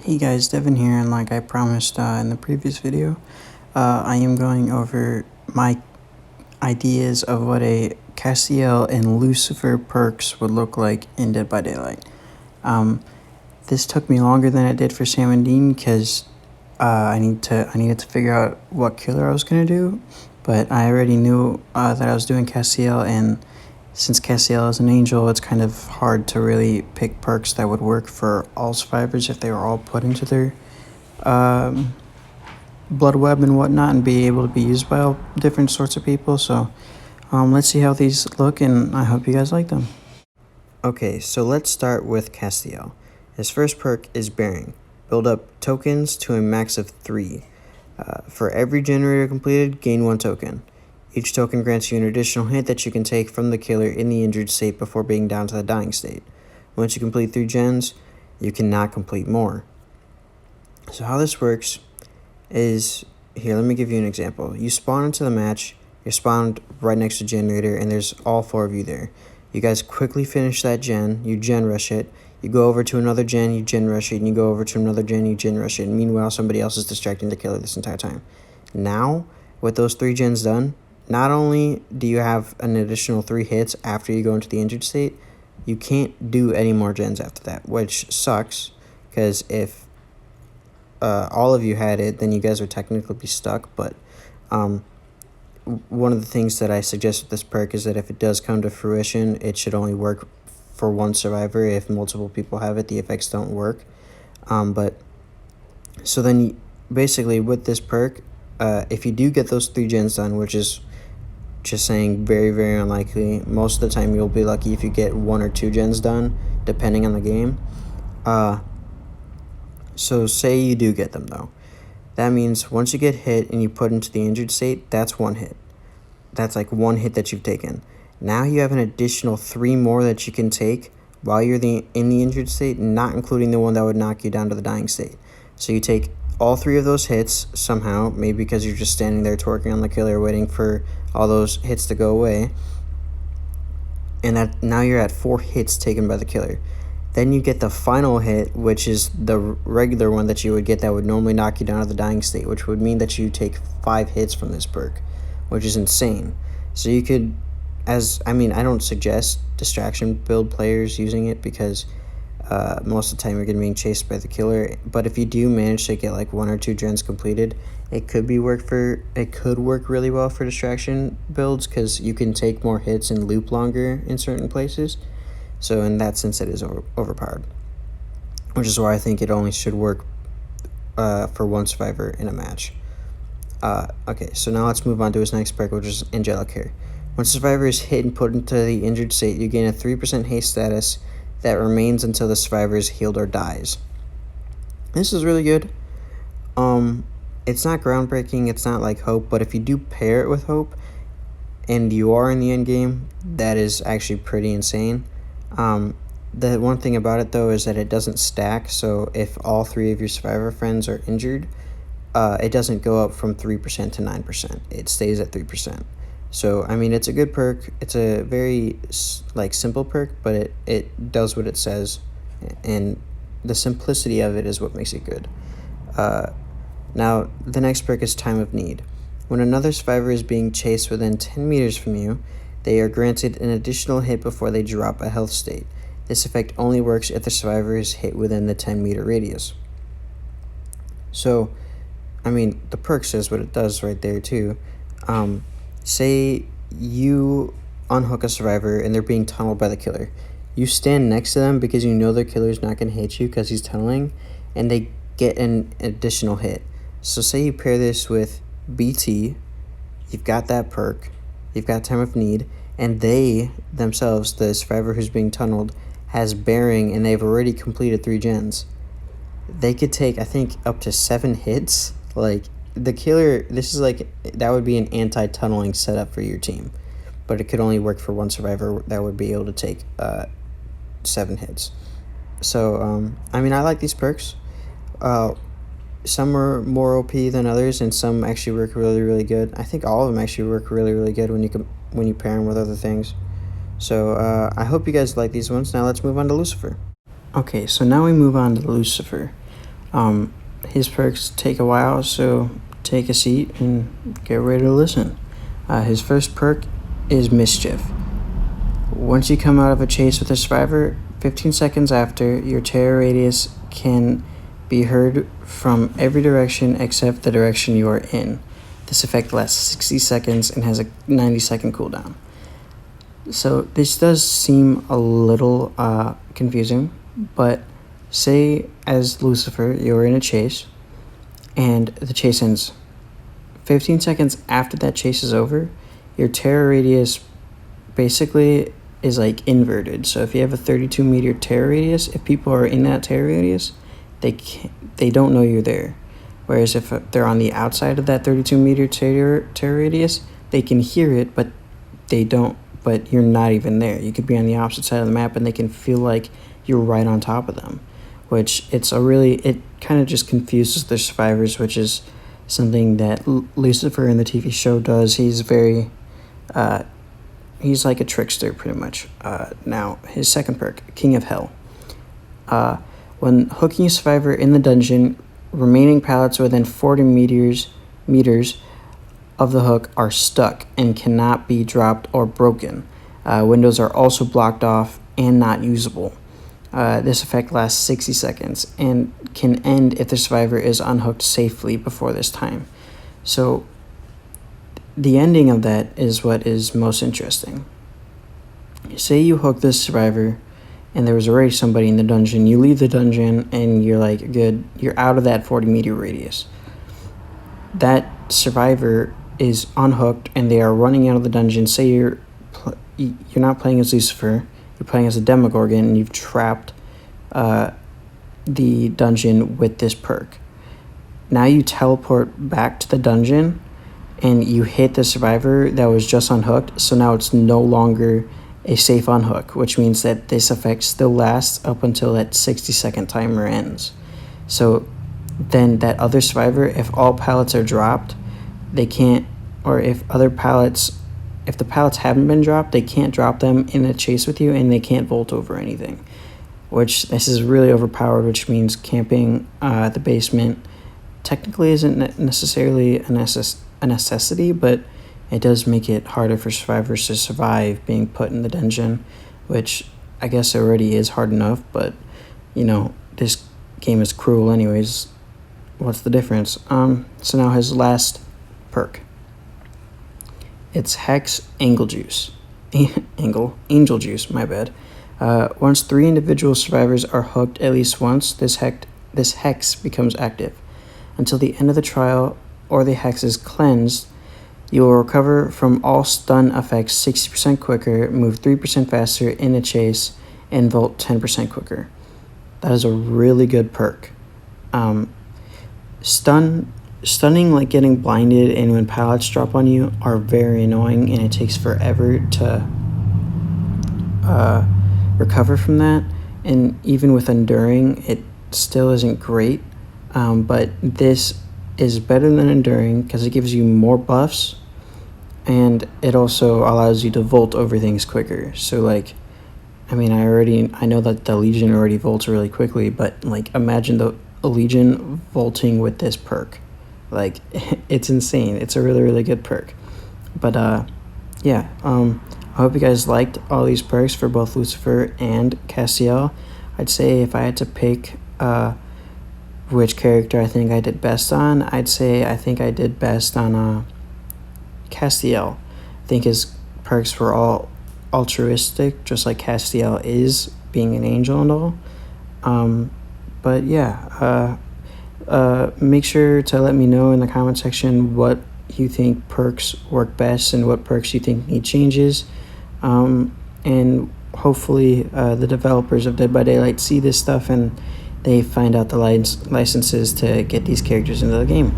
Hey guys, Devin here, and like I promised in the previous video, I am going over my ideas of what a Castiel and Lucifer perks would look like in Dead by Daylight. This took me longer than it did for Sam and Dean because I needed to figure out what killer I was gonna do, but I already knew that I was doing Castiel, and since Castiel is an angel, it's kind of hard to really pick perks that would work for all survivors if they were all put into their blood web and whatnot and be able to be used by all different sorts of people. So let's see how these look, and I hope you guys like them. Okay, so let's start with Castiel. His first perk is Bearing. Build up tokens to a max of 3. For every generator completed, gain 1 token. Each token grants you an additional hit that you can take from the killer in the injured state before being down to the dying state. Once you complete 3 gens, you cannot complete more. So how this works is, here, let me give you an example. You spawn into the match, you're spawned right next to generator, and there's all 4 of you there. You guys quickly finish that gen, you gen rush it, you go over to another gen, you gen rush it, and you go over to another gen, you gen rush it, and meanwhile somebody else is distracting the killer this entire time. Now, with those 3 gens done, not only do you have an additional 3 hits after you go into the injured state, you can't do any more gens after that, which sucks, because if all of you had it, then you guys would technically be stuck. But one of the things that I suggest with this perk is that if it does come to fruition, it should only work for one survivor. If multiple people have it, the effects don't work. But so then basically with this perk, if you do get those 3 gens done, which is just saying very, very unlikely, most of the time you'll be lucky if you get 1 or 2 gens done, depending on the game. So say you do get them though. That means once you get hit and you put into the injured state, that's 1 hit. That's like 1 hit that you've taken. Now you have an additional 3 more that you can take while you're in the injured state, not including the one that would knock you down to the dying state. So you take all 3 of those hits somehow, maybe because you're just standing there twerking on the killer waiting for all those hits to go away, and that now you're at 4 hits taken by the killer. Then you get the final hit, which is the regular one that you would get that would normally knock you down to the dying state, which would mean that you take 5 hits from this perk, which is insane. So you could, I don't suggest distraction build players using it because most of the time you're getting being chased by the killer. But if you do manage to get like 1 or 2 gens completed, it could work really well for distraction builds because you can take more hits and loop longer in certain places. So in that sense, it is overpowered, which is why I think it only should work for 1 survivor in a match. Okay, so now let's move on to his next perk, which is Angelic Hair. When survivor is hit and put into the injured state, you gain a 3% haste status that remains until the survivor is healed or dies. This is really good. It's not groundbreaking, it's not like Hope, but if you do pair it with Hope and you are in the end game, that is actually pretty insane. The one thing about it though is that it doesn't stack, so if all 3 of your survivor friends are injured, it doesn't go up from 3% to 9%. It stays at 3%. So, it's a good perk. It's a very, simple perk, but it does what it says, and the simplicity of it is what makes it good. Now, the next perk is Time of Need. When another survivor is being chased within 10 meters from you, they are granted an additional hit before they drop a health state. This effect only works if the survivor is hit within the 10-meter radius. So, the perk says what it does right there, too. Say you unhook a survivor and they're being tunneled by the killer. You stand next to them because you know the killer's not going to hit you because he's tunneling, and they get an additional hit. So say you pair this with BT, you've got that perk, you've got Time of Need, and they themselves, the survivor who's being tunneled, has Bearing and they've already completed 3 gens. They could take, I think, up to 7 hits. Like, the killer, that would be an anti-tunneling setup for your team, but it could only work for 1 survivor that would be able to take 7 hits. So, I like these perks. Some are more OP than others, and some actually work really, really good. I think all of them actually work really, really good when you pair them with other things. So I hope you guys like these ones. Now let's move on to Lucifer. Okay, so now we move on to Lucifer. His perks take a while, so take a seat and get ready to listen. His first perk is Mischief. Once you come out of a chase with a survivor, 15 seconds after, your terror radius can be heard from every direction except the direction you are in. This effect lasts 60 seconds and has a 90-second cooldown. So this does seem a little confusing, but say as Lucifer, you're in a chase, and the chase ends. 15 seconds after that chase is over, your terror radius basically is like inverted. So if you have a 32-meter terror radius, if people are in that terror radius, they don't know you're there. Whereas if they're on the outside of that 32-meter terror radius, they can hear it, but they don't. But you're not even there. You could be on the opposite side of the map, and they can feel like you're right on top of them, which it kind of just confuses the survivors, which is something that Lucifer in the TV show does. He's very, he's like a trickster pretty much. Now, his second perk, King of Hell. When hooking a survivor in the dungeon, remaining pallets within 40 meters of the hook are stuck and cannot be dropped or broken. Windows are also blocked off and not usable. This effect lasts 60 seconds and can end if the survivor is unhooked safely before this time. So the ending of that is what is most interesting. Say you hook this survivor and there was already somebody in the dungeon. You leave the dungeon and you're like, good, you're out of that 40-meter radius. That survivor is unhooked and they are running out of the dungeon. Say you're not playing as Lucifer, you're playing as a Demogorgon, and you've trapped the dungeon with this perk. Now you teleport back to the dungeon and you hit the survivor that was just unhooked, so now it's no longer a safe unhook, which means that this effect still lasts up until that 60-second timer ends. So then that other survivor, if all pallets are dropped, they can't, or if the pallets haven't been dropped, they can't drop them in a chase with you, and they can't vault over anything. Which, this is really overpowered, which means camping the basement technically isn't necessarily a necessity, but it does make it harder for survivors to survive being put in the dungeon, which I guess already is hard enough, but, you know, this game is cruel anyways. What's the difference? So now his last perk. It's Hex Angel Juice. Angel Juice, my bad. Once 3 individual survivors are hooked at least once, this hex becomes active. Until the end of the trial or the hex is cleansed, you will recover from all stun effects 60% quicker, move 3% faster in a chase, and vault 10% quicker. That is a really good perk. Stunning, like getting blinded and when pallets drop on you, are very annoying, and it takes forever to recover from that. And even with enduring, it still isn't great. But this is better than enduring because it gives you more buffs, and it also allows you to vault over things quicker. So like, I mean, I know that the Legion already vaults really quickly, but like, imagine the Legion vaulting with this perk. Like, it's insane. It's a really, really good perk. But yeah, I hope you guys liked all these perks for both Lucifer and Castiel. I'd say if I had to pick which character I think I did best on, I'd say I think I did best on Castiel. I think his perks were all altruistic, just like Castiel is, being an angel and all. But yeah, make sure to let me know in the comment section what you think perks work best and what perks you think need changes. And hopefully the developers of Dead by Daylight see this stuff and they find out the licenses to get these characters into the game.